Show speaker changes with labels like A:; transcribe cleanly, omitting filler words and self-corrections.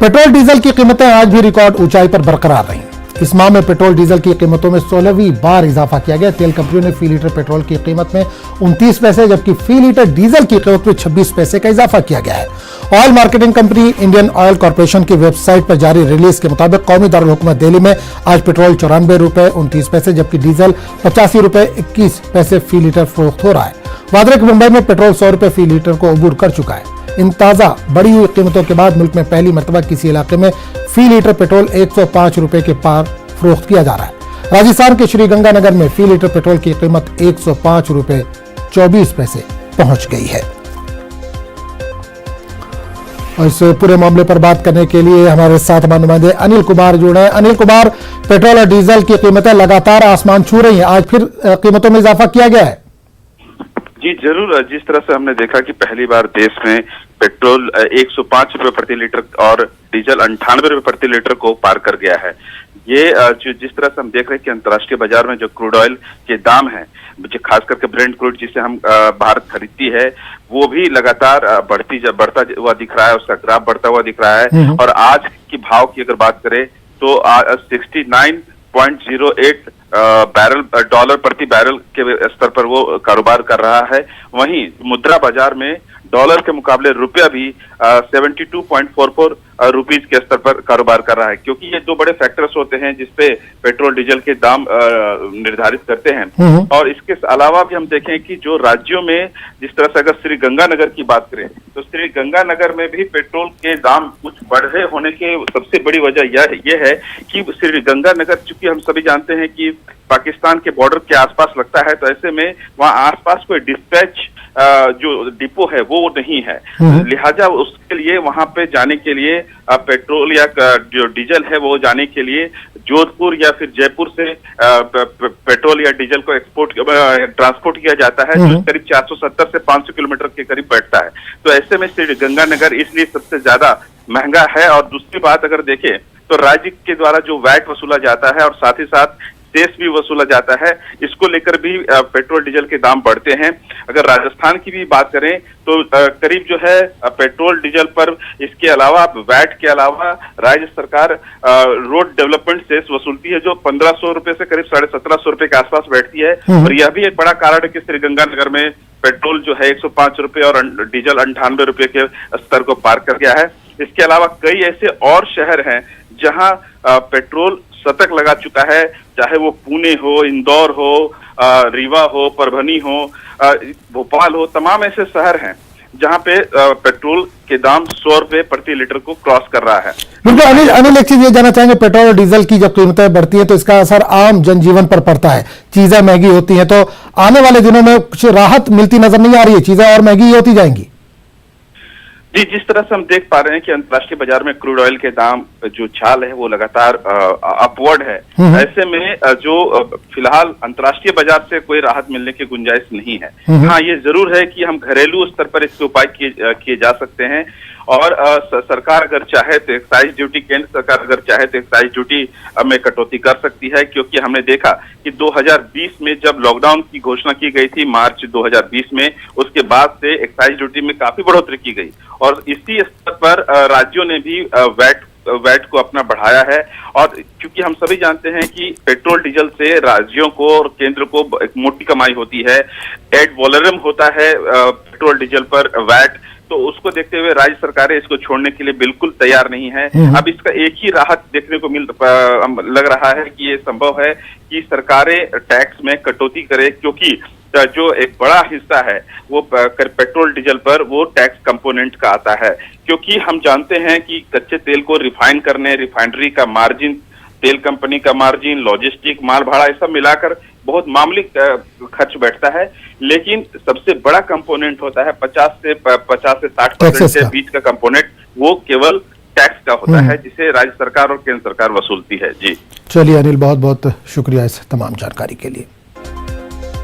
A: Petrol diesel की कीमतें आज भी रिकॉर्ड ऊंचाई पर बरकरार रहीं। इस माह में पेट्रोल डीजल की कीमतों में 16वीं बार इजाफा किया गया। तेल कंपनियों ने फी लीटर पेट्रोल की कीमत में 29 पैसे जबकि फी लीटर डीजल की कीमत में 26 पैसे का इजाफा किया गया है। Oil marketing company Indian oil corporation की वेबसाइट पर जारी रिलीज के मुताबिक कौमी दारुल हुकूमत दिल्ली में आज पेट्रोल 94 रुपए 29 पैसे जबकि डीजल 85 रुपए 21 पैसे फी लीटर फरोख्त हो रहा है। वादरक मुंबई में पेट्रोल 100 रुपए फी लीटर को अबूर कर चुका है। इन ताजा बढ़ी हुई कीमतों के बाद मुल्क में पहली मर्तबा किसी इलाके में फी लीटर पेट्रोल 105 रुपए के पार फरोख्त किया जा रहा है। राजस्थान के श्रीगंगानगर में फी लीटर पेट्रोल की कीमत 105 रुपए 24 पैसे पहुंच गई है। और इस पूरे मामले पर बात करने के लिए हमारे साथ नुमाइंदे अनिल कुमार जुड़े हैं। अनिल कुमार, पेट्रोल और डीजल की कीमतें लगातार आसमान छू रही हैं, आज फिर कीमतों में इजाफा किया गया है?
B: जी जरूर। जिस तरह से हमने देखा कि पहली बार देश में पेट्रोल 105 रुपए प्रति लीटर और डीजल 98 रुपए प्रति लीटर को पार कर गया है। ये जो जिस तरह से हम देख रहे हैं कि अंतर्राष्ट्रीय बाजार में जो क्रूड ऑयल के दाम हैं, खास करके ब्रेंट क्रूड जिसे हम भारत खरीदती है, वो भी लगातार बढ़ता हुआ दिख रहा है, उसका ग्राफ बढ़ता हुआ दिख रहा है। और आज की भाव की अगर बात करें तो 69.08 डॉलर प्रति बैरल के स्तर पर वो कारोबार कर रहा है। वहीं मुद्रा बाजार में डॉलर के मुकाबले रुपया भी 72.44 रुपीज के स्तर पर कारोबार कर रहा है, क्योंकि ये दो बड़े फैक्टर्स होते हैं जिसपे पेट्रोल डीजल के दाम निर्धारित करते हैं। और इसके अलावा भी हम देखें कि जो राज्यों में जिस तरह से अगर श्रीगंगानगर की बात करें तो श्रीगंगानगर में भी पेट्रोल के दाम कुछ बढ़े होने के सबसे बड़ी वजह यह है कि श्रीगंगानगर, चूंकि हम सभी जानते हैं कि पाकिस्तान के बॉर्डर के आसपास लगता है, तो ऐसे में वहाँ आसपास कोई डिस्पैच जो डिपो है वो नहीं है। लिहाजा उसके लिए वहां पे जाने के लिए पेट्रोल या जो डीजल है वो जाने के लिए जोधपुर या फिर जयपुर से पेट्रोल या डीजल को ट्रांसपोर्ट किया जाता है, जो करीब 470 से 500 किलोमीटर के करीब बैठता है। तो ऐसे में श्रीगंगानगर इसलिए सबसे ज्यादा महंगा है। और दूसरी बात अगर देखें तो राज्य के द्वारा जो वैट वसूला जाता है और साथ ही साथ सेस भी वसूला जाता है, इसको लेकर भी पेट्रोल डीजल के दाम बढ़ते हैं। अगर राजस्थान की भी बात करें तो करीब जो है पेट्रोल डीजल पर इसके अलावा वैट के अलावा राज्य सरकार रोड डेवलपमेंट सेस वसूलती है, जो 1500 रुपए से करीब 1750 रुपए के आसपास बैठती है। और यह भी एक बड़ा कारण है कि श्रीगंगानगर में पेट्रोल जो है 105 रुपए और डीजल 98 रुपए के स्तर को पार कर गया है। इसके अलावा कई ऐसे और शहर हैं जहां पेट्रोल शतक लगा चुका है, चाहे वो पुणे हो, इंदौर हो, रीवा हो, परभनी हो, भोपाल हो। तमाम ऐसे शहर हैं जहां पे पेट्रोल के दाम 100 रुपए प्रति लीटर को क्रॉस कर रहा है।
A: बिल्कुल अनिल, एक चीज ये जानना चाहेंगे, पेट्रोल और डीजल की जब कीमतें बढ़ती हैं तो इसका असर आम जनजीवन पर पड़ता है, चीजें महंगी होती हैं। तो आने वाले दिनों में कुछ राहत मिलती नजर नहीं आ रही है, चीजें और महंगी होती जाएंगी?
B: जी, जिस तरह से हम देख पा रहे हैं कि अंतर्राष्ट्रीय बाजार में क्रूड ऑयल के दाम जो चाल है वो लगातार अपवर्ड है। ऐसे में जो फिलहाल अंतर्राष्ट्रीय बाजार से कोई राहत मिलने की गुंजाइश नहीं है। हाँ, ये जरूर है कि हम घरेलू स्तर पर इसके उपाय किए जा सकते हैं। और सरकार अगर चाहे तो एक्साइज ड्यूटी, केंद्र सरकार अगर चाहे तो एक्साइज ड्यूटी में कटौती कर सकती है, क्योंकि हमने देखा कि 2020 में जब लॉकडाउन की घोषणा की गई थी मार्च 2020 में, उसके बाद से एक्साइज ड्यूटी में काफी बढ़ोतरी की गई। और इसी स्तर पर राज्यों ने भी वैट को अपना बढ़ाया है। और क्योंकि हम सभी जानते हैं कि पेट्रोल डीजल से राज्यों को और केंद्र को एक मोटी कमाई होती है, एड वॉलरम होता है पेट्रोल डीजल पर वैट, तो उसको देखते हुए राज्य सरकारें इसको छोड़ने के लिए बिल्कुल तैयार नहीं है। अब इसका एक ही राहत देखने को लग रहा है कि ये संभव है कि सरकारें टैक्स में कटौती करें, क्योंकि जो एक बड़ा हिस्सा है वो पेट्रोल डीजल पर वो टैक्स कंपोनेंट का आता है। क्योंकि हम जानते हैं कि कच्चे तेल को रिफाइन करने, रिफाइनरी का मार्जिन, तेल कंपनी का मार्जिन, लॉजिस्टिक, माल भाड़ा, ये सब मिलाकर बहुत मामूली खर्च बैठता है। लेकिन सबसे बड़ा कंपोनेंट होता है 50 से 60% के बीच का कंपोनेंट, वो केवल टैक्स का होता है, जिसे राज्य सरकार और केंद्र सरकार वसूलती है। जी
A: चलिए अनिल, बहुत बहुत शुक्रिया इस तमाम जानकारी के लिए।